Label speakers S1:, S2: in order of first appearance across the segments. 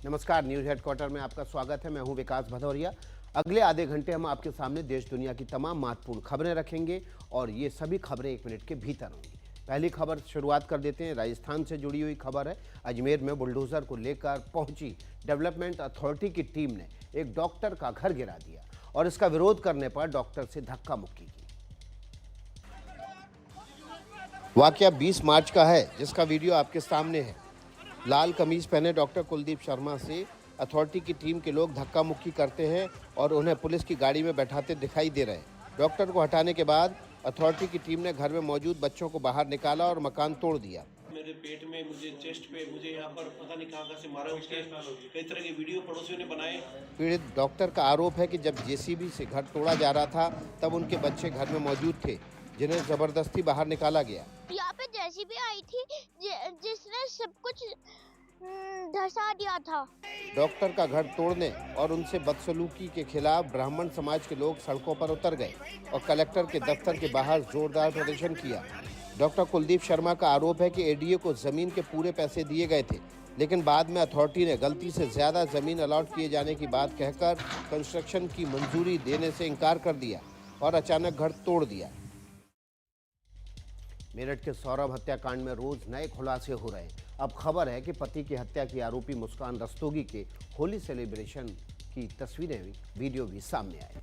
S1: नमस्कार, news headquarter में आपका स्वागत है। मैं हूं विकास भदौरिया। अगले आधे घंटे हम आपके सामने देश दुनिया की तमाम महत्वपूर्ण खबरें रखेंगे और ये सभी खबरें 1 मिनट के भीतर होंगी। पहली खबर शुरुआत कर देते हैं। राजस्थान से जुड़ी हुई खबर है। अजमेर में बुलडोजर को लेकर पहुंची डेवलपमेंट अथॉरिटी की टीम ने एक डॉक्टर का घर गिरा दिया और इसका विरोध करने पर डॉक्टर से धक्का मुक्की की। वाकया 20 मार्च का है, जिसका वीडियो आपके सामने है। लाल कमीज पहने डॉक्टर कुलदीप शर्मा से अथॉरिटी की टीम के लोग धक्का मुक्की करते हैं और उन्हें पुलिस की गाड़ी में बैठाते दिखाई दे रहे हैं। डॉक्टर को हटाने के बाद अथॉरिटी की टीम ने घर में मौजूद बच्चों को बाहर निकाला और मकान तोड़ दिया।
S2: मेरे पेट में, मुझे चेस्ट पे, मुझे यहाँ पर पता नहीं कहाँ से मारा। उसके कई तरह के वीडियो पड़ोसियों ने बनाए।
S1: पीड़ित डॉक्टर का आरोप है कि जब जेसीबी से घर तोड़ा जा रहा था तब उनके बच्चे घर में मौजूद थे, जिन्हें जबरदस्ती बाहर निकाला गया।
S3: यहाँ पे जेसीबी आई थी जिसने सब कुछ धंसा दिया था।
S1: डॉक्टर का घर तोड़ने और उनसे बदसलूकी के खिलाफ ब्राह्मण समाज के लोग सड़कों पर उतर गए और कलेक्टर के दफ्तर के बाहर जोरदार प्रदर्शन किया। डॉक्टर कुलदीप शर्मा का आरोप है कि एडीए को जमीन के पूरे पैसे दिए गए थे, लेकिन बाद में अथॉरिटी ने गलती से ज्यादा जमीन अलॉट किए जाने की बात कहकर कंस्ट्रक्शन की मंजूरी देने से इनकार कर दिया और अचानक घर तोड़ दिया। मेरठ के सौरभ हत्याकांड में रोज नए खुलासे हो रहे हैं। अब खबर है कि पति की हत्या की आरोपी मुस्कान रस्तोगी के होली सेलिब्रेशन की तस्वीरें भी, वीडियो भी सामने आए।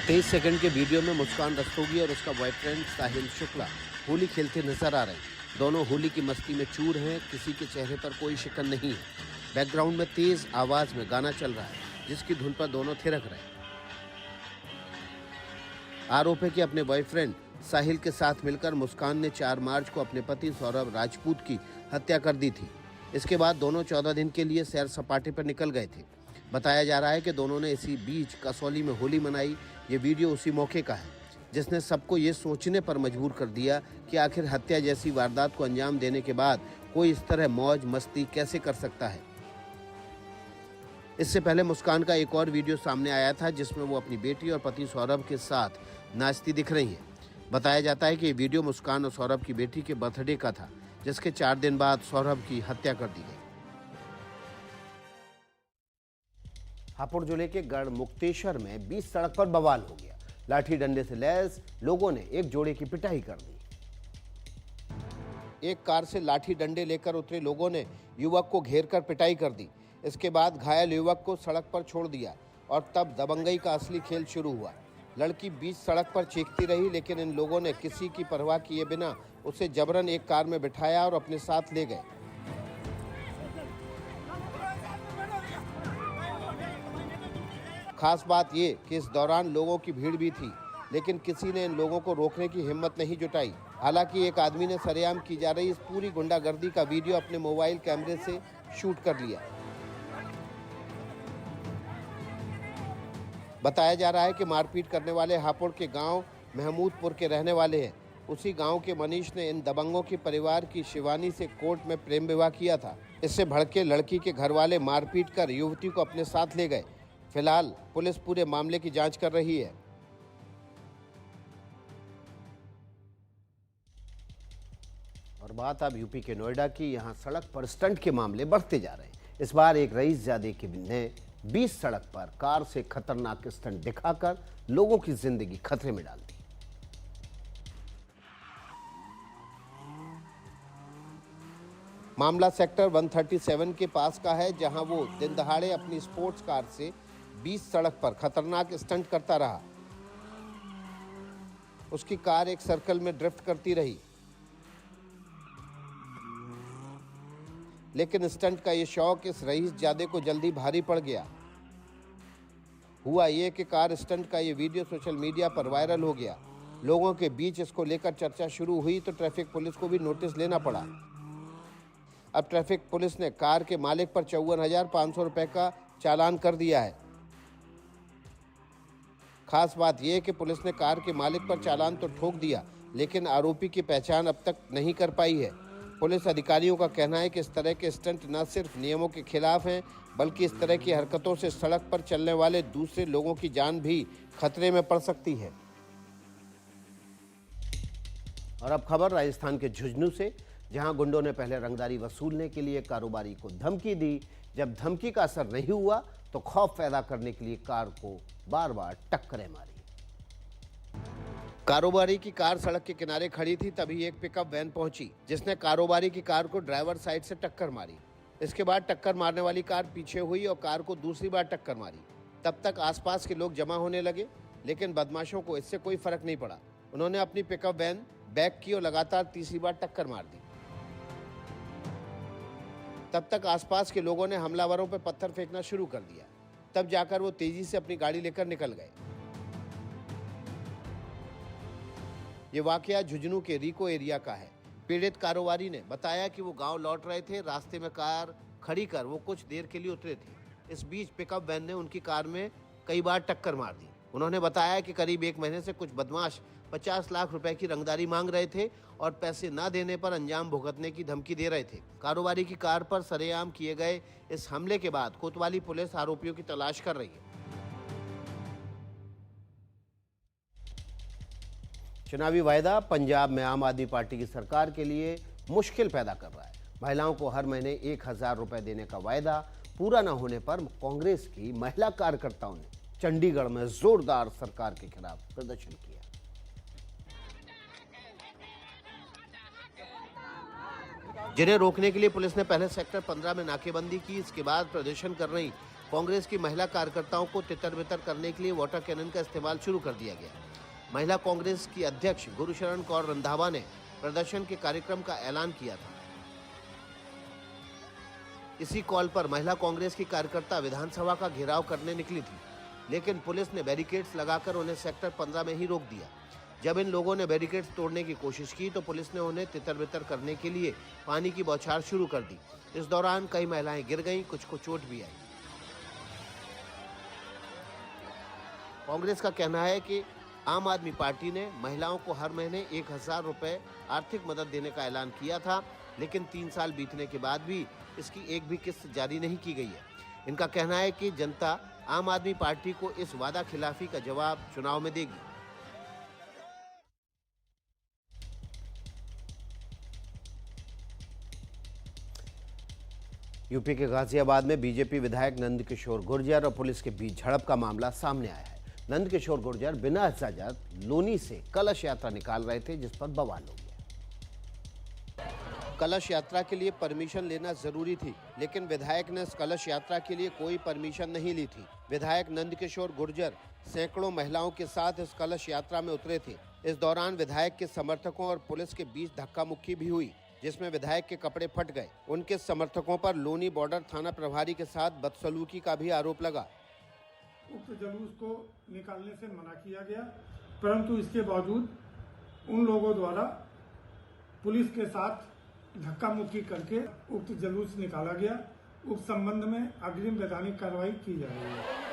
S1: 23 सेकंड के वीडियो में मुस्कान रस्तोगी और उसका बॉयफ्रेंड साहिल शुक्ला होली खेलते नजर आ रहे हैं। दोनों होली की मस्ती में चूर हैं, किसी के चेहरे पर कोई शिकन नहीं है। बैकग्राउंड में तेज आवाज में गाना चल रहा है, जिसकी धुन पर दोनों थिरक रहे हैं। आरोप है कि अपने बॉयफ्रेंड साहिल के साथ मिलकर मुस्कान ने 4 मार्च को अपने पति सौरभ राजपूत की हत्या कर दी थी। इसके बाद दोनों 14 दिन के लिए सैर सपाटे पर निकल गए थे। बताया जा रहा है कि दोनों ने इसी बीच कसौली में होली मनाई। ये वीडियो उसी मौके का है जिसने सबको ये सोचने पर मजबूर कर दिया कि आखिर हत्या जैसी वारदात को अंजाम देने के बाद कोई इस तरह मौज मस्ती कैसे कर सकता है। इससे पहले मुस्कान का एक और वीडियो सामने आया था, जिसमें वो अपनी बेटी और पति सौरभ के साथ नाचती दिख रही है। बताया जाता है कि ये वीडियो मुस्कान और सौरभ की बेटी के बर्थडे का था, जिसके 4 दिन बाद सौरभ की हत्या कर दी गई। हापुड़ जिले के गढ़मुक्तेश्वर में 20 सड़क पर बवाल हो गया। लाठी डंडे से लैस लोगों ने एक जोड़े की पिटाई कर दी। एक कार से लाठी डंडे लेकर उतरे लोगों ने युवक को घेरकर पिटाई कर दी। इसके बाद घायल युवक को सड़क पर छोड़ दिया और तब दबंगई का असली खेल शुरू हुआ। लड़की बीच सड़क पर चीखती रही, लेकिन इन लोगों ने किसी की परवाह किए बिना उसे जबरन एक कार में बिठाया और अपने साथ ले गए। खास बात ये कि इस दौरान लोगों की भीड़ भी थी, लेकिन किसी ने इन लोगों को रोकने की हिम्मत नहीं जुटाई। हालांकि एक आदमी ने सरेआम की जा रही इस पूरी गुंडागर्दी का वीडियो अपने मोबाइल कैमरे से शूट कर लिया। बताया जा रहा है कि मारपीट करने वाले हापुड़ के गांव महमूदपुर के रहने वाले हैं। उसी गांव के मनीष ने इन दबंगों के परिवार की शिवानी से कोर्ट में प्रेम विवाह किया था। इससे भड़के लड़की के घर वाले मारपीट कर युवती को अपने साथ ले गए। फिलहाल पुलिस पूरे मामले की जांच कर रही है। और बात अब यूपी के नोएडा की। यहाँ सड़क पर स्टंट के मामले बढ़ते जा रहे हैं। इस बार एक रईसजादे के ने 20 सड़क पर कार से खतरनाक स्टंट दिखाकर लोगों की जिंदगी खतरे में डाल दी। मामला सेक्टर 137 के पास का है, जहां वो दिन दहाड़े अपनी स्पोर्ट्स कार से 20 सड़क पर खतरनाक स्टंट करता रहा। उसकी कार एक सर्कल में ड्रिफ्ट करती रही, लेकिन स्टंट का ये शौक इस रईसजादे को जल्दी भारी पड़ गया। हुआ ये कि कार स्टंट का ये वीडियो सोशल मीडिया पर वायरल हो गया। लोगों के बीच इसको लेकर चर्चा शुरू हुई तो ट्रैफिक पुलिस को भी नोटिस लेना पड़ा। अब ट्रैफिक पुलिस ने कार के मालिक पर 54,500 रुपए का चालान कर दिया है। खास बात यह कि पुलिस ने कार के मालिक पर चालान तो ठोक दिया, लेकिन आरोपी की पहचान अब तक नहीं कर पाई है। पुलिस अधिकारियों का कहना है कि इस तरह के स्टंट न सिर्फ नियमों के खिलाफ हैं, बल्कि इस तरह की हरकतों से सड़क पर चलने वाले दूसरे लोगों की जान भी खतरे में पड़ सकती है। और अब खबर राजस्थान के झुंझुनू से। जहां गुंडों ने पहले रंगदारी वसूलने के लिए कारोबारी को धमकी दी। जब धमकी का असर नहीं हुआ तो खौफ पैदा करने के लिए कार को बार बार टक्करें मारी। कारोबारी की कार सड़क के किनारे खड़ी थी, तभी एक पिकअप वैन पहुंची जिसने कारोबारी की कार को ड्राइवर साइड से टक्कर मारी। इसके बाद टक्कर मारने वाली कार पीछे हुई और कार को दूसरी बार टक्कर मारी। तब तक आसपास के लोग जमा होने लगे, लेकिन बदमाशों को इससे कोई फर्क नहीं पड़ा। उन्होंने अपनी पिकअप वैन बैक की और लगातार तीसरी बार टक्कर मार दी। तब तक आसपास के लोगों ने हमलावरों पर पत्थर फेंकना शुरू कर दिया। तब जाकर वो तेजी से अपनी गाड़ी लेकर निकल गए। ये वाकया झुंझुनू के रीको एरिया का है। पीड़ित कारोबारी ने बताया कि वो गांव लौट रहे थे। रास्ते में कार खड़ी कर वो कुछ देर के लिए उतरे थे। इस बीच पिकअप वैन ने उनकी कार में कई बार टक्कर मार दी। उन्होंने बताया कि करीब 1 महीने से कुछ बदमाश 50 लाख रुपए की रंगदारी मांग रहे थे और पैसे न देने पर अंजाम भुगतने की धमकी दे रहे थे। कारोबारी की कार पर सरेआम किए गए इस हमले के बाद कोतवाली पुलिस आरोपियों की तलाश कर रही है। चुनावी वायदा पंजाब में आम आदमी पार्टी की सरकार के लिए मुश्किल पैदा कर रहा है। महिलाओं को हर महीने 1000 रुपए देने का वायदा पूरा न होने पर कांग्रेस की महिला कार्यकर्ताओं ने चंडीगढ़ में जोरदार सरकार के खिलाफ प्रदर्शन किया। जिन्हें रोकने के लिए पुलिस ने पहले सेक्टर 15 में नाकेबंदी की। इसके बाद प्रदर्शन कर रही कांग्रेस की महिला कार्यकर्ताओं को तितर-बितर करने के लिए वाटर कैनन का इस्तेमाल शुरू कर दिया गया। महिला कांग्रेस की अध्यक्ष गुरुशरण कौर रंधावा ने प्रदर्शन के कार्यक्रम का ऐलान किया था। इसी कॉल पर महिला कांग्रेस की कार्यकर्ता विधानसभा का घेराव करने निकली थी, लेकिन पुलिस ने बैरिकेड्स लगाकर उन्हें सेक्टर 15 में ही रोक दिया। जब इन लोगों ने बैरिकेड्स तोड़ने की कोशिश की तो पुलिस ने उन्हें तितर-बितर करने के लिए पानी की बौछार शुरू कर दी। इस दौरान कई महिलाएं गिर गईं, कुछ को चोट भी आई। कांग्रेस का कहना है कि आम आदमी पार्टी ने महिलाओं को हर महीने 1000 रुपए आर्थिक मदद देने का ऐलान किया था, लेकिन 3 साल बीतने के बाद भी इसकी एक भी किस्त जारी नहीं की गई है। इनका कहना है कि जनता आम आदमी पार्टी को इस वादा खिलाफी का जवाब चुनाव में देगी। यूपी के गाजियाबाद में बीजेपी विधायक नंदकिशोर गुर्जर और पुलिस के बीच झड़प का मामला सामने आया है। नंदकिशोर गुर्जर बिना इजाजत लोनी से कलश यात्रा निकाल रहे थे, जिस पर बवाल हो गया। कलश यात्रा के लिए परमिशन लेना जरूरी थी, लेकिन विधायक ने इस कलश यात्रा के लिए कोई परमिशन नहीं ली थी। विधायक नंदकिशोर गुर्जर सैकड़ों महिलाओं के साथ इस कलश यात्रा में उतरे थे। इस दौरान विधायक के समर्थकों और पुलिस के बीच धक्का मुक्की भी हुई, जिसमें विधायक के कपड़े फट गए। उनके समर्थकों पर लोनी बॉर्डर थाना प्रभारी के साथ बदसलूकी का भी आरोप लगा।
S4: उक्त जुलूस को निकालने से मना किया गया, परंतु इसके बावजूद उन लोगों द्वारा पुलिस के साथ धक्का मुक्की करके उक्त जुलूस निकाला गया। उक्त संबंध में अग्रिम वैधानिक कार्रवाई की जा रही है।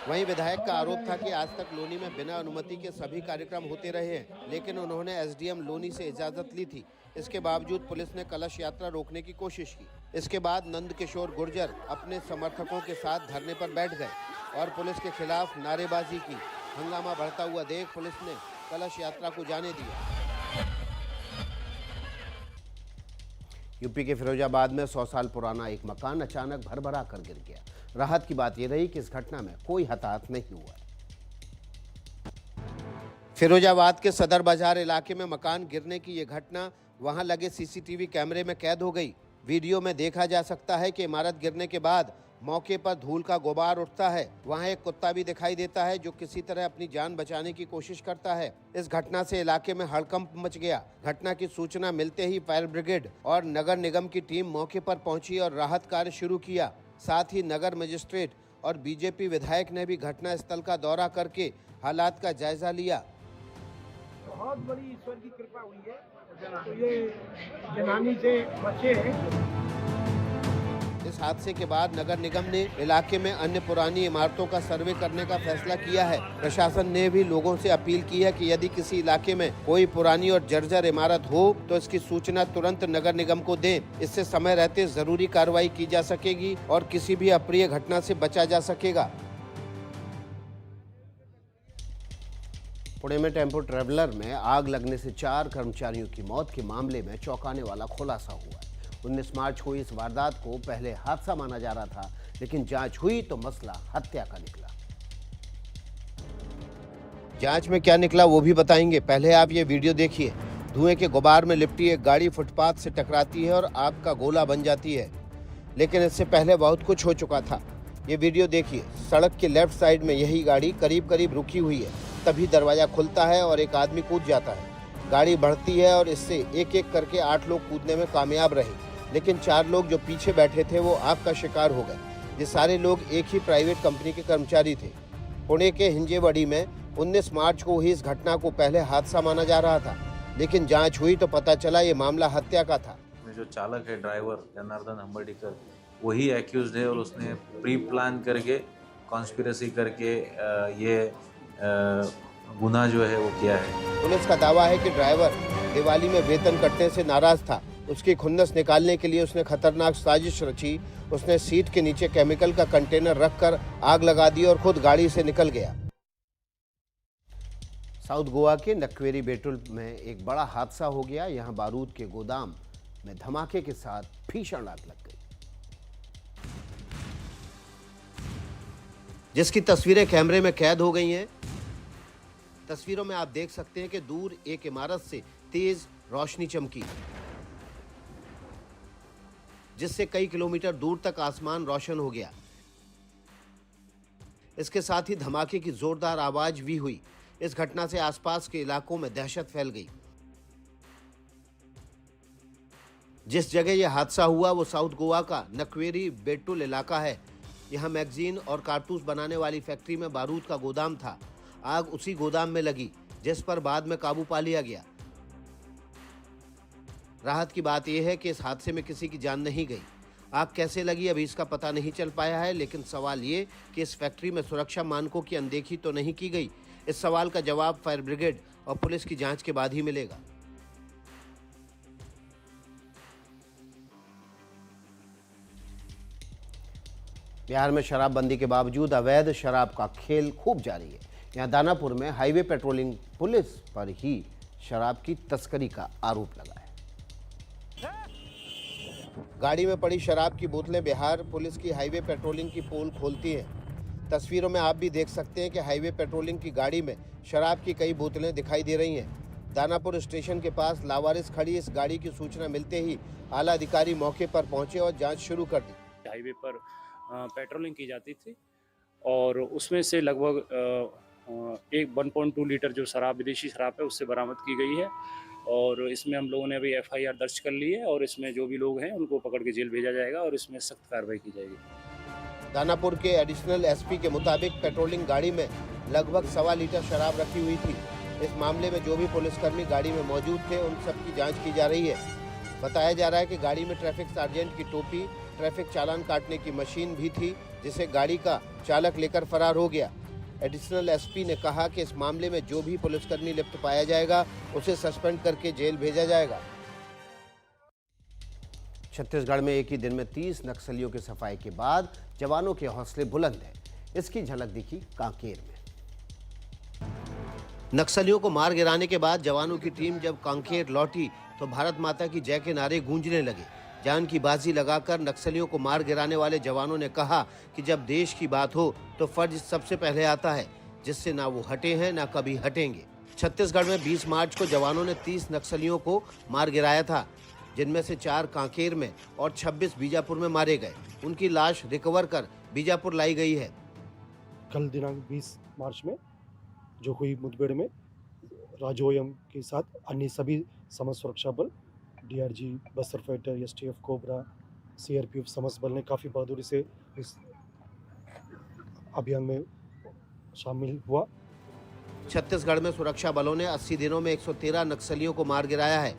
S1: वहीं विधायक का आरोप था कि आज तक लोनी में बिना अनुमति के सभी कार्यक्रम होते रहे हैं, लेकिन उन्होंने एसडीएम लोनी से इजाजत ली थी। इसके बावजूद पुलिस ने कलश यात्रा रोकने की कोशिश की। इसके बाद नंदकिशोर गुर्जर अपने समर्थकों के साथ धरने पर बैठ गए और पुलिस के खिलाफ नारेबाजी की। हंगामा बढ़ता हुआ देख पुलिस ने कलश यात्रा को जाने दिया। यूपी के फिरोजाबाद में 100 साल पुराना एक मकान अचानक भरभरा कर गिर गया। राहत की बात यह रही कि इस घटना में कोई हताहत नहीं हुआ। फिरोजाबाद के सदर बाजार इलाके में मकान गिरने की यह घटना वहां लगे सीसीटीवी कैमरे में कैद हो गई। वीडियो में देखा जा सकता है कि इमारत गिरने के बाद मौके पर धूल का गुबार उठता है। वहां एक कुत्ता भी दिखाई देता है जो किसी तरह अपनी जान बचाने की कोशिश करता है। इस घटना से इलाके में हड़कंप मच गया। घटना की सूचना मिलते ही फायर ब्रिगेड और नगर निगम की टीम मौके पर पहुंची और राहत कार्य शुरू किया। साथ ही नगर मजिस्ट्रेट और बीजेपी विधायक ने भी घटना स्थल का दौरा करके हालात का जायजा लिया।
S5: बहुत बड़ी ईश्वर की कृपा हुई है, तो ये जनानी से बचे हैं।
S1: इस हादसे के बाद नगर निगम ने इलाके में अन्य पुरानी इमारतों का सर्वे करने का फैसला किया है। प्रशासन ने भी लोगों से अपील की है कि यदि किसी इलाके में कोई पुरानी और जर्जर इमारत हो तो इसकी सूचना तुरंत नगर निगम को दें। इससे समय रहते जरूरी कार्रवाई की जा सकेगी और किसी भी अप्रिय घटना से बचा जा सकेगा। पुणे में टेम्पो ट्रैवलर में आग लगने से 4 कर्मचारियों की मौत के मामले में चौंकाने वाला खुलासा हुआ है। 19 मार्च को इस वारदात को पहले हादसा माना जा रहा था, लेकिन जांच हुई तो मसला हत्या का निकला। जांच में क्या निकला वो भी बताएंगे, पहले आप ये वीडियो देखिए। धुएं के गुबार में लिपटी एक गाड़ी फुटपाथ से टकराती है और आग का गोला बन जाती है, लेकिन इससे पहले बहुत कुछ हो चुका था। ये वीडियो देखिए। सड़क के लेफ्ट साइड में यही गाड़ी करीब करीब रुकी हुई है, तभी दरवाजा खुलता है और एक आदमी कूद जाता है। गाड़ी बढ़ती है और इससे एक एक करके 8 लोग कूदने में कामयाब रहे, लेकिन 4 लोग जो पीछे बैठे थे वो आग का शिकार हो गए। ये सारे लोग एक ही प्राइवेट कंपनी के कर्मचारी थे। पुणे के हिंजेवाड़ी में 19 मार्च को हुई इस घटना को पहले हादसा माना जा रहा था, लेकिन जांच हुई तो पता चला ये मामला हत्या का था।
S6: जो चालक है, ड्राइवर जनार्दन हंबर्डीकर, वही एक्यूज्ड है और उसने प्री प्लान करके, कॉन्स्पिरेसी करके ये गुनाह जो है वो किया है।
S1: पुलिस का दावा है कि ड्राइवर दिवाली में वेतन कटने से नाराज था। उसकी खुन्नस निकालने के लिए उसने खतरनाक साजिश रची। उसने सीट के नीचे केमिकल का कंटेनर रखकर आग लगा दी और खुद गाड़ी से निकल गया। साउथ गोवा के नक्वेरी बेटुल में एक बड़ा हादसा हो गया। यहां बारूद के गोदाम में धमाके के साथ भीषण आग लग गई, जिसकी तस्वीरें कैमरे में कैद हो गई हैं। तस्वीरों में आप देख सकते हैं कि दूर एक इमारत से तेज रोशनी चमकी, जिससे कई किलोमीटर दूर तक आसमान रोशन हो गया। इसके साथ ही धमाके की जोरदार आवाज भी हुई। इस घटना से आसपास के इलाकों में दहशत फैल गई। जिस जगह यह हादसा हुआ वो साउथ गोवा का नक्वेरी बेटुल इलाका है। यहां मैगजीन और कारतूस बनाने वाली फैक्ट्री में बारूद का गोदाम था। आग उसी गोदाम में लगी, जिस पर बाद में काबू पा लिया गया। राहत की बात यह है कि इस हादसे में किसी की जान नहीं गई। आग कैसे लगी अभी इसका पता नहीं चल पाया है, लेकिन सवाल ये कि इस फैक्ट्री में सुरक्षा मानकों की अनदेखी तो नहीं की गई। इस सवाल का जवाब फायर ब्रिगेड और पुलिस की जांच के बाद ही मिलेगा। बिहार में शराबबंदी के बावजूद अवैध शराब का खेल खूब जारी है। यहाँ दानापुर में हाईवे पेट्रोलिंग पुलिस पर ही शराब की तस्करी का आरोप लगा है। गाड़ी में पड़ी शराब की बोतलें बिहार पुलिस की हाईवे पेट्रोलिंग की पोल खोलती हैं। तस्वीरों में आप भी देख सकते हैं कि हाईवे पेट्रोलिंग की गाड़ी में शराब की कई बोतलें दिखाई दे रही हैं। दानापुर स्टेशन के पास लावारिस खड़ी इस गाड़ी की सूचना मिलते ही आला अधिकारी मौके पर पहुंचे और जांच शुरू कर दी।
S7: हाईवे पर पेट्रोलिंग की जाती थी और उसमें से लगभग 1.2 लीटर जो शराब, विदेशी शराब है, उससे बरामद की गई है। और इसमें हम लोगों ने अभी FIR दर्ज कर ली है और इसमें जो भी लोग हैं उनको पकड़ के जेल भेजा जाएगा और इसमें सख्त कार्रवाई की जाएगी।
S1: दानापुर के एडिशनल SP के मुताबिक पेट्रोलिंग गाड़ी में लगभग 1.25 लीटर शराब रखी हुई थी। इस मामले में जो भी पुलिसकर्मी गाड़ी में मौजूद थे उन सब की जांच की जा रही है। बताया जा रहा है कि गाड़ी में ट्रैफिक सार्जेंट की टोपी, ट्रैफिक चालान काटने की मशीन भी थी, जिसे गाड़ी का चालक लेकर फरार हो गया। एडिशनल SP ने कहा कि इस मामले में जो भी पुलिसकर्मी लिप्त पाया जाएगा उसे सस्पेंड करके जेल भेजा जाएगा। छत्तीसगढ़ में एक ही दिन में 30 नक्सलियों की सफाई के बाद जवानों के हौसले बुलंद हैं। इसकी झलक दिखी कांकेर में। नक्सलियों को मार गिराने के बाद जवानों की टीम जब कांकेर लौटी तो भारत माता की जय के नारे गूंजने लगे। जान की बाजी लगाकर नक्सलियों को मार गिराने वाले जवानों ने कहा कि जब देश की बात हो तो फर्ज सबसे पहले आता है, जिससे ना वो हटे हैं ना कभी हटेंगे। छत्तीसगढ़ में 20 मार्च को जवानों ने 30 नक्सलियों को मार गिराया था, जिनमें से 4 कांकेर में और 26 बीजापुर में मारे गए। उनकी लाश रिकवर कर बीजापुर लाई गई है।
S8: कल दिनांक 20 मार्च में जो हुई मुठभेड़ में राजोयम के साथ अन्य सभी समस्त सुरक्षा बल, DRG, Bastar fighter, STF, cobra, CRPF समस्त बल ने काफ़ी बहादुरी से इस अभियान में शामिल हुआ।
S1: छत्तीसगढ़ में सुरक्षा बलों ने 80 दिनों में 113 नक्सलियों को मार गिराया है,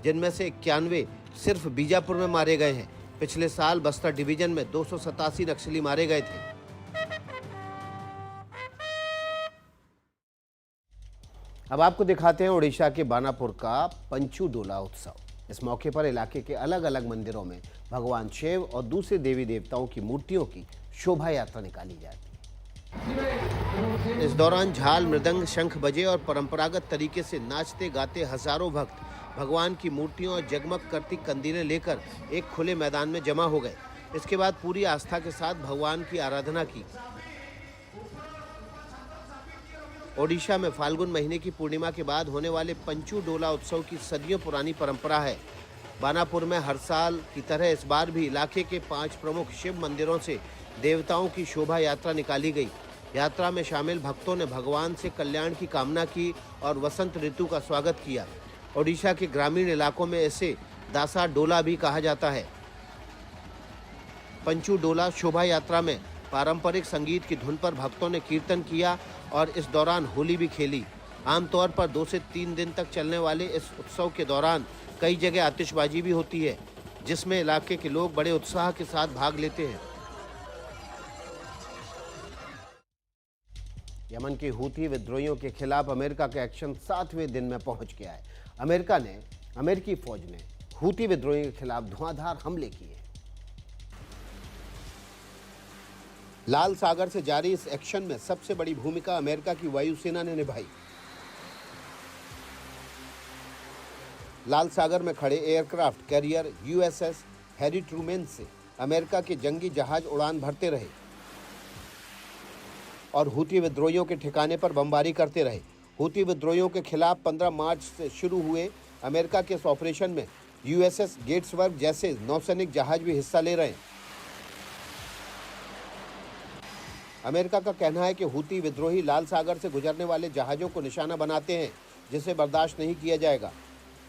S1: जिनमें से 91 सिर्फ बीजापुर में मारे गए हैं। पिछले साल बस्तर डिवीजन में 287 नक्सली मारे गए थे। अब आपको दिखाते हैं उड़ीसा के बानापुर का पंचू डोला उत्सव। इस मौके पर इलाके के अलग अलग मंदिरों में भगवान शिव और दूसरे देवी देवताओं की मूर्तियों की शोभा यात्रा निकाली जाती है। इस दौरान झाल, मृदंग, शंख बजे और परंपरागत तरीके से नाचते गाते हजारों भक्त भगवान की मूर्तियों और जगमग करती कंदीलें लेकर एक खुले मैदान में जमा हो गए। इसके बाद पूरी आस्था के साथ भगवान की आराधना की। ओडिशा में फाल्गुन महीने की पूर्णिमा के बाद होने वाले पंचू डोला उत्सव की सदियों पुरानी परंपरा है। बानापुर में हर साल की तरह इस बार भी इलाके के 5 प्रमुख शिव मंदिरों से देवताओं की शोभा यात्रा निकाली गई। यात्रा में शामिल भक्तों ने भगवान से कल्याण की कामना की और वसंत ऋतु का स्वागत किया। ओडिशा के ग्रामीण इलाकों में इसे दासा डोला भी कहा जाता है। पंचू डोला शोभा यात्रा में पारंपरिक संगीत की धुन पर भक्तों ने कीर्तन किया और इस दौरान होली भी खेली। आमतौर पर 2 से 3 दिन तक चलने वाले इस उत्सव के दौरान कई जगह आतिशबाजी भी होती है, जिसमें इलाके के लोग बड़े उत्साह के साथ भाग लेते हैं। यमन के हूथी विद्रोहियों के खिलाफ अमेरिका का एक्शन 7वें दिन में पहुंच गया है। अमेरिकी फौज ने हूथी विद्रोहियों के खिलाफ धुआंधार हमले किए। लाल सागर से जारी इस एक्शन में सबसे बड़ी भूमिका अमेरिका की वायुसेना ने निभाई। लाल सागर में खड़े aircraft carrier USS Harry Trueman से अमेरिका के जंगी जहाज उड़ान भरते रहे और हूथी विद्रोहियों के ठिकाने पर बमबारी करते रहे। हूथी विद्रोहियों के खिलाफ 15 मार्च से शुरू हुए अमेरिका के इस ऑपरेशन में यूएसएस गेट्सबर्ग जैसे नौसैनिक जहाज भी हिस्सा ले रहे हैं। अमेरिका का कहना है कि हूथी विद्रोही लाल सागर से गुजरने वाले जहाज़ों को निशाना बनाते हैं, जिसे बर्दाश्त नहीं किया जाएगा।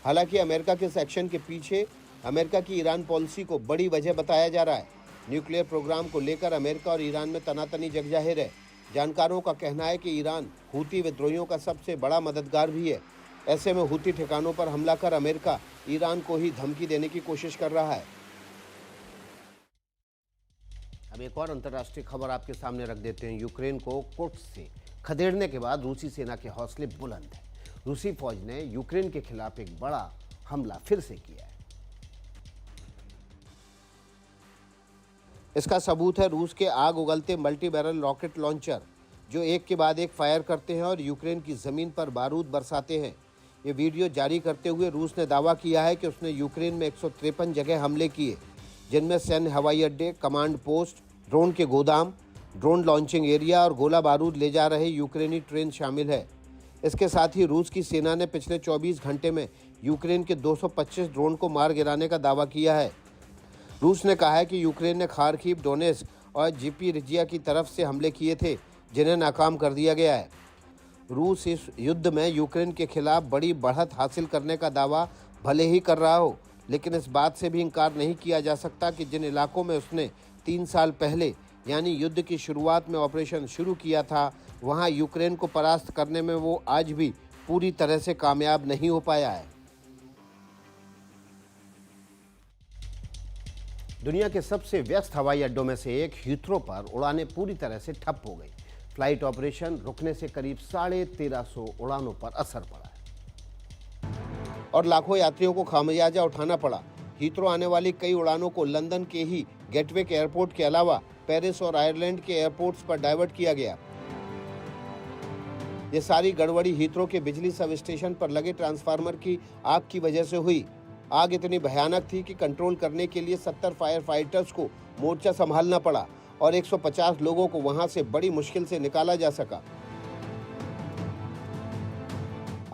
S1: हालांकि अमेरिका के इस एक्शन के पीछे अमेरिका की ईरान पॉलिसी को बड़ी वजह बताया जा रहा है। न्यूक्लियर प्रोग्राम को लेकर अमेरिका और ईरान में तनातनी जग जाहिर है। जानकारों का कहना है कि ईरान हूथी विद्रोहियों का सबसे बड़ा मददगार भी है। ऐसे में हूथी ठिकानों पर हमला कर अमेरिका ईरान को ही धमकी देने की कोशिश कर रहा है। अब एक और अंतर्राष्ट्रीय खबर आपके सामने रख देते हैं। यूक्रेन को कुर्स्क से खदेड़ने के बाद रूसी सेना के हौसले बुलंद हैं। रूसी फौज ने यूक्रेन के खिलाफ एक बड़ा हमला फिर से किया है। इसका सबूत है रूस के आग उगलते मल्टी बैरल रॉकेट लॉन्चर, जो एक के बाद एक फायर करते हैं और यूक्रेन की ज़मीन पर बारूद बरसाते हैं। ये वीडियो जारी करते हुए रूस ने दावा किया है कि उसने यूक्रेन में 153 जगह हमले किए, जिनमें सैन्य हवाई अड्डे, कमांड पोस्ट, ड्रोन के गोदाम, ड्रोन लॉन्चिंग एरिया और गोला बारूद ले जा रहे यूक्रेनी ट्रेन शामिल है। इसके साथ ही रूस की सेना ने पिछले 24 घंटे में यूक्रेन के 225 ड्रोन को मार गिराने का दावा किया है। रूस ने कहा है कि यूक्रेन ने खार्किव, डोनेत्स्क और ज़ापोरिज़िया की तरफ से हमले किए थे, जिन्हें नाकाम कर दिया गया है। रूस इस युद्ध में यूक्रेन के खिलाफ बड़ी बढ़त हासिल करने का दावा भले ही कर रहा हो, लेकिन इस बात से भी इनकार नहीं किया जा सकता कि जिन इलाकों में उसने 3 साल पहले यानी युद्ध की शुरुआत में ऑपरेशन शुरू किया था, वहां यूक्रेन को परास्त करने में वो आज भी पूरी तरह से कामयाब नहीं हो पाया है। दुनिया के सबसे व्यस्त हवाई अड्डों में से एक हीथ्रो पर उड़ानें पूरी तरह से ठप हो गई। फ्लाइट ऑपरेशन रुकने से करीब 1350 उड़ानों पर असर पड़ा है और लाखों यात्रियों को खामियाजा उठाना पड़ा। हीथ्रो आने वाली कई उड़ानों को लंदन के ही गेटविक एयरपोर्ट के अलावा पेरिस और आयरलैंड के एयरपोर्ट्स पर डाइवर्ट किया गया। ये सारी गड़बड़ी हीथ्रो के बिजली सब स्टेशन पर लगे ट्रांसफार्मर की आग की वजह से हुई। आग इतनी भयानक थी कि कंट्रोल करने के लिए 70 फायर फाइटर्स को मोर्चा संभालना पड़ा और 150 लोगों को वहां से बड़ी मुश्किल से निकाला जा सका।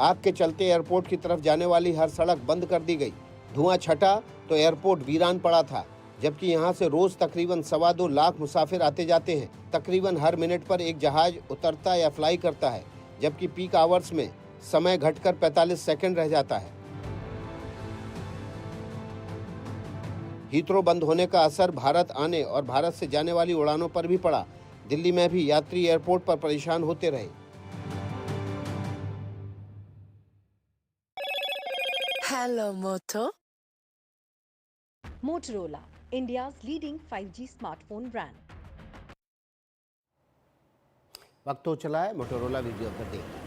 S1: आग के चलते एयरपोर्ट की तरफ जाने वाली हर सड़क बंद कर दी गई। धुआं छटा तो एयरपोर्ट वीरान पड़ा था, जबकि यहां से रोज तकरीबन 2.25 लाख मुसाफिर आते जाते हैं। तकरीबन हर मिनट पर एक जहाज उतरता या फ्लाई करता है, जबकि पीक आवर्स में समय घटकर 45 सेकंड रह जाता है। हीथ्रो बंद होने का असर भारत आने और भारत से जाने वाली उड़ानों पर भी पड़ा। दिल्ली में भी यात्री एयरपोर्ट पर परेशान होते रहे।
S9: Hello, Moto.
S10: Motorola, India's leading 5G smartphone brand.
S1: वक्त हो चला है मोटोरोला वीडियो पर देखना।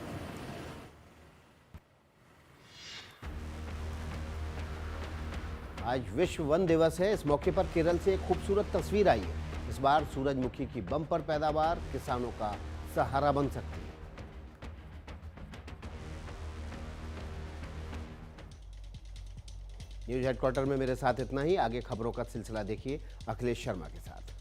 S1: आज विश्व वन दिवस है। इस मौके पर केरल से एक खूबसूरत तस्वीर आई है। इस बार सूरजमुखी की बम्पर पैदावार किसानों का सहारा बन सकती है। न्यूज हेडक्वार्टर में मेरे साथ इतना ही। आगे खबरों का सिलसिला देखिए अखिलेश शर्मा के साथ।